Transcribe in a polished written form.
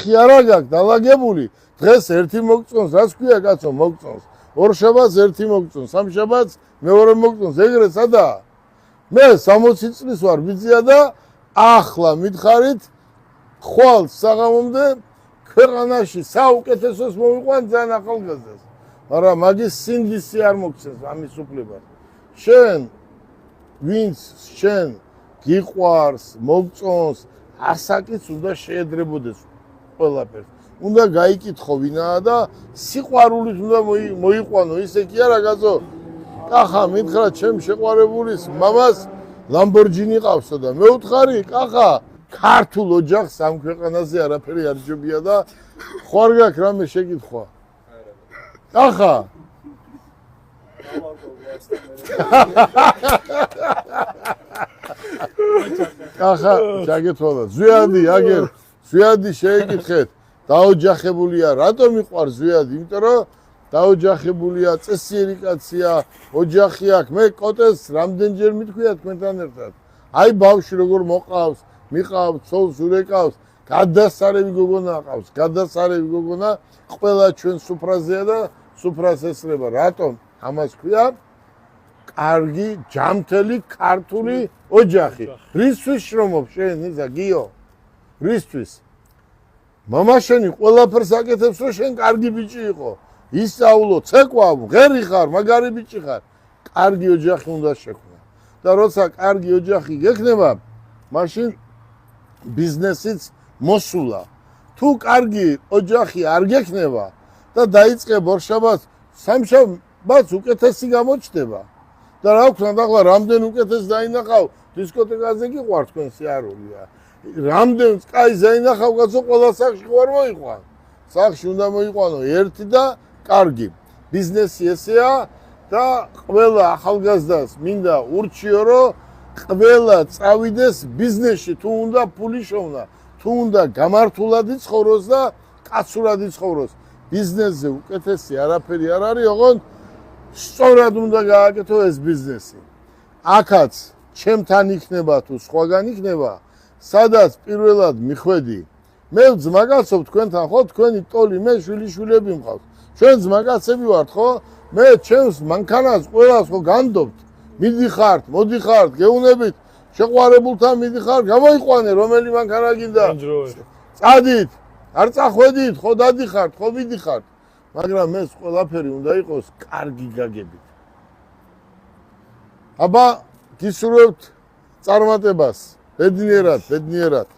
ხი არა გაქვს დალაგებული დღეს ერთი მოგწონს რაც ქვია კაცო მოგწონს ორ შაბათს ერთი მოგწონს სამ შაბათს მეორე მოგწონს ეგრე სადაა მე 60 წლის ვარ ბიძია და ახლა მითხარით ხვალ საღამომდე ქვეყანაში საუკეთესოს მოვიყვან ძალიან ახალგაზრდას მაგრამ მაგის სინდისი არ მოგცეს ამის უფლება შენ ვინც შენ გიყვარს მოგწონს ასაკიც უნდა შეედრებოდეს ყველაფერს უნდა გაიკითხო ვინაა და სიყვარულით უნდა მოიყვანო ისე კი არა კაცო კახა მითხრა ჩემ შეყვარებულის მამას ლამბორჯინი ყავსო და მე ვთხარი კახა ქართულ ოჯახს ამ ქვეყანაზე არაფერი არ ჯობია და ხوار გაქვს რამე შეკითხვა კახა კახა ჩაგეთვალა ზვიადი აგერ ზვიადი შეეკითხეთ დაოჯახებულია რატომ მიყვარს ზვიადი იმიტომ რომ დაოჯახებულია წესიერი კაცია ოჯახი აქვს მე კოტეს რამდენჯერ მithქვია თქვენთან ერთად აი ბავშვი როგორ მოყავს მიყავს ცოლს ურეკავს გადასარევი გოგონა ყავს გადასარევი გოგონა ყველა ჩვენ სუფრაზეა და სუფრას ესრება რატომ ამას ქვია კარგი ჯამთელი ქართული ოჯახი რისთვის შრომობ შენ იზა გიო რისთვის მამა შენი ყველაფერს აკეთებს რომ შენ კარგი ბიჭი იყო ისწავლო ცეკვა ღერი ხარ მაგარი ბიჭი ხარ კარგი ოჯახი უნდა შექმნა და როცა კარგი ოჯახი გექნება მაშინ ბიზნესიც მოსულა თუ კარგი ოჯახი არ გექნება და დაიწყებ ორშაბათს სამშაბათს უკეთესი გამოჩნდება და რა ვქნათ ახლა რამდენ უკეთეს დაინახავ დისკოტეკაზე გიყვართ თქვენ სიარულია რამდენ კაი დაინახავ კაცო ყველა სახში ხوار მოიყვან სახში უნდა მოიყვანო ერთი და კარგი ბიზნესი ესეა და ყველა ახალგაზრდას მინდა ურჩიო რომ ყველა წავიდეს ბიზნესში თუ უნდა ფული შოვნა თუ უნდა გამართულად იცხოვროს და კაცურად იცხოვროს ბიზნესზე უკეთესი არაფერი არ არის ოღონდ სწორად უნდა გააკეთო ეს ბიზნესი აქაც ჩემთან იქნება თუ სხვაგან იქნება სადაც პირველად მიხვედი მე ძმაკაცობ თქვენთან ხო თქვენი ტოლი მე შვილიშვილები მყავს ჩვენ ძმაკაცები ვართ ხო მე ჩემს მანქანას ყველას ხო განდობთ მიდიხართ მოდიხართ გეუნებით შეყვარებულთან მიდიხართ გამოიყვანე რომელი მანქანა გინდა წადით არ წახვედით ხო დადიხართ ხო მიდიხართ მაგრამ ეს ყველაფერი უნდა იყოს კარგი გაგებით აბა გისურვებთ წარმატებას ბედნიერად